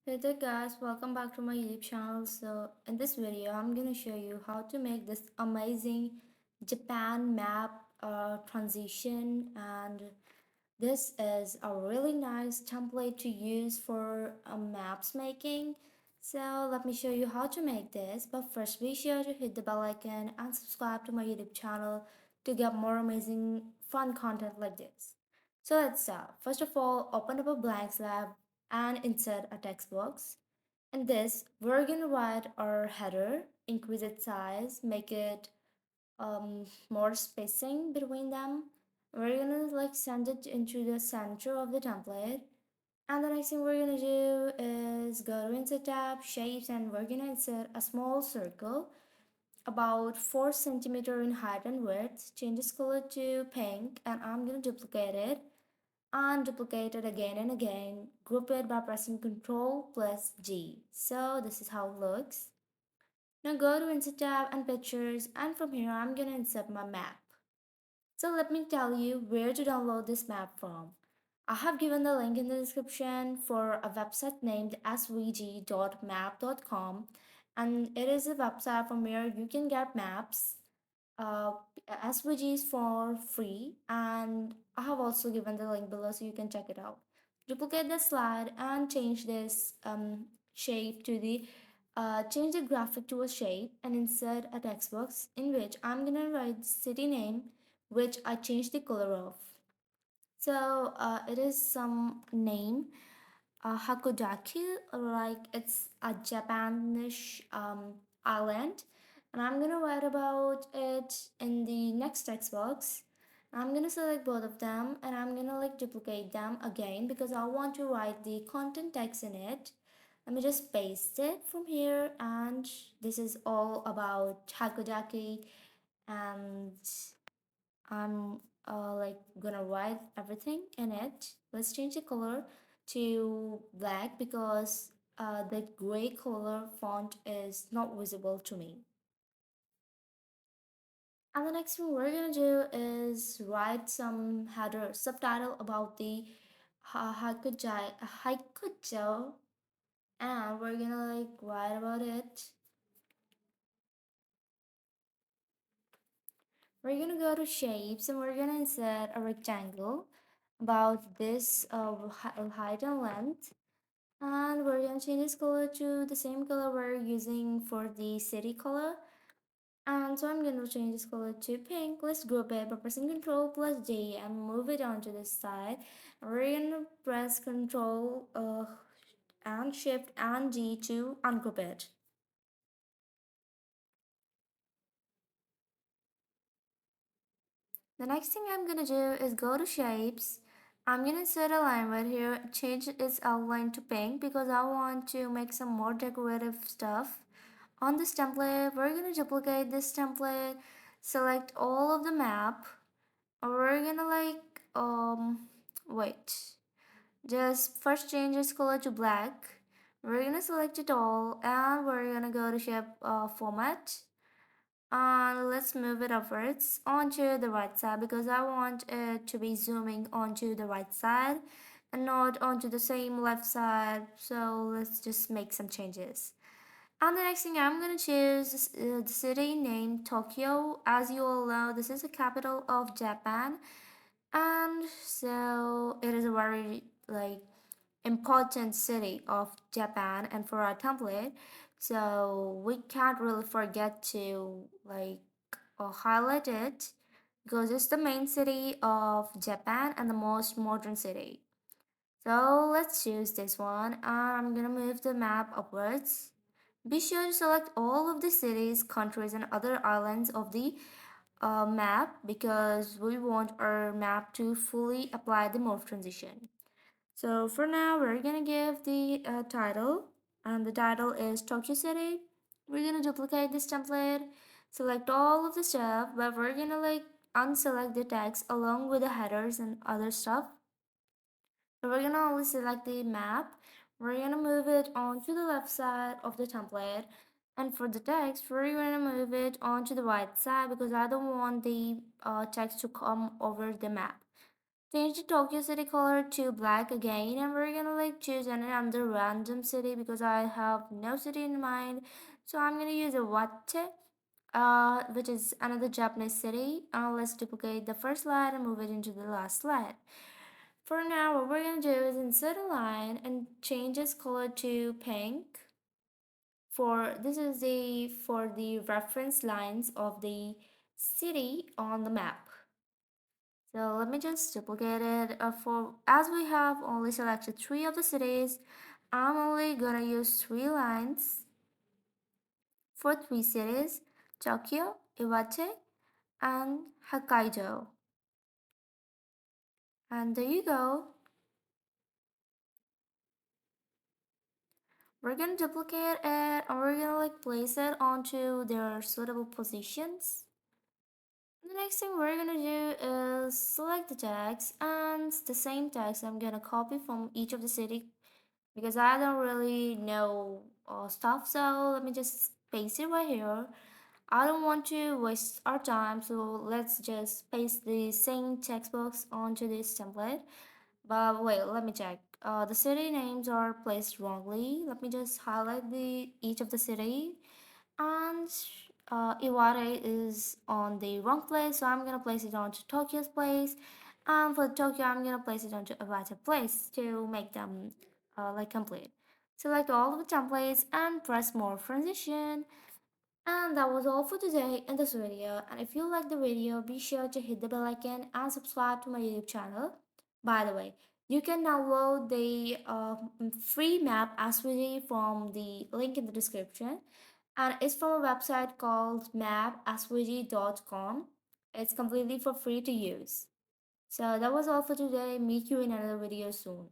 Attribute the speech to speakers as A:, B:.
A: Hey there guys, welcome back to my YouTube channel. So in this video, I'm gonna show you how to make this amazing Japan map transition, and this is a really nice template to use for maps making. So let me show you how to make this. But first, be sure to hit the bell icon and subscribe to my YouTube channel to get more amazing fun content like this. So let's start. First of all, open up a blank slab and insert a text box. In this, we're gonna write our header, increase its size, make it more spacing between them. We're gonna send it into the center of the template. And the next thing we're gonna do is go to insert tab, shapes, and we're gonna insert a small circle about 4 centimeter in height and width. Change this color to pink, and I'm gonna duplicate it and duplicate it again and again. Group it by pressing Ctrl plus G. So this is how it looks. Now go to Insert tab and Pictures, and from here I'm gonna insert my map. So let me tell you where to download this map from. I have given the link in the description for a website named svg.map.com, and it is a website from where you can get maps. uh, SVG is for free, and I have also given the link below so you can check it out. Duplicate the slide and change this shape to the change the graphic to a shape and insert a text box in which I'm gonna write the city name, which I changed the color of. So it is some name, Hakodaki, like it's a Japanish island, and I'm gonna write about it in the next text box. I'm gonna select both of them and I'm gonna duplicate them again because I want to write the content text in it. Let me just paste it from here, and this is all about Hakodaki, and I'm gonna write everything in it. Let's change the color to black because the gray color font is not visible to me. And the next thing we're gonna do is write some header subtitle about the Haikujo, and we're gonna write about it. We're gonna go to shapes and we're gonna insert a rectangle about this height and length, and we're gonna change this color to the same color we're using for the city color. And so I'm gonna change this color to pink. Let's group it by pressing Ctrl plus D and move it onto this side. And we're gonna press Ctrl and Shift and D to ungroup it. The next thing I'm gonna do is go to shapes. I'm gonna set a line right here, change its outline to pink because I want to make some more decorative stuff. On this template, we're gonna duplicate this template, select all of the map. We're gonna wait. Just first change its color to black. We're gonna select it all and we're gonna go to shape format. And let's move it upwards onto the right side because I want it to be zooming onto the right side and not onto the same left side. So let's just make some changes. And the next thing I'm gonna choose is the city named Tokyo. As you all know, this is the capital of Japan, and so it is a very important city of Japan and for our template. So we can't really forget to highlight it because it's the main city of Japan and the most modern city. So let's choose this one. I'm gonna move the map upwards. Be sure to select all of the cities, countries, and other islands of the map because we want our map to fully apply the morph transition. So for now, we're gonna give the title, and the title is Tokyo City. We're gonna duplicate this template, select all of the stuff, but we're gonna unselect the text along with the headers and other stuff. So we're gonna only select the map. We're gonna move it onto the left side of the template. And for the text, we're gonna move it onto the right side because I don't want the text to come over the map. Change the Tokyo city color to black again, and we're gonna like choose another random city because I have no city in mind. So I'm gonna use a Iwate, which is another Japanese city. Let's duplicate the first slide and move it into the last slide. For now, what we're gonna do is insert a line and change its color to pink. For this is the for the reference lines of the city on the map. So let me just duplicate it. For as we have only selected three of the cities, I'm only gonna use three lines for three cities: Tokyo, Iwate, and Hokkaido. And there you go. We're gonna duplicate it and we're gonna like place it onto their suitable positions. The next thing we're gonna do is select the text, and the same text I'm gonna copy from each of the city because I don't really know stuff, so let me just paste it right here. I don't want to waste our time, so let's just paste the same text box onto this template. But wait, let me check. The city names are placed wrongly. Let me just highlight the each of the city, and Iwate is on the wrong place, so I'm gonna place it onto Tokyo's place. And for Tokyo, I'm gonna place it onto Iwate place to make them like complete. Select all of the templates and press more transition. And that was all for today in this video. And if you like the video, be sure to hit the bell icon and subscribe to my YouTube channel. By the way, you can download the free map SVG from the link in the description. And it's from a website called mapsvg.com. It's completely for free to use. So that was all for today. Meet you in another video soon.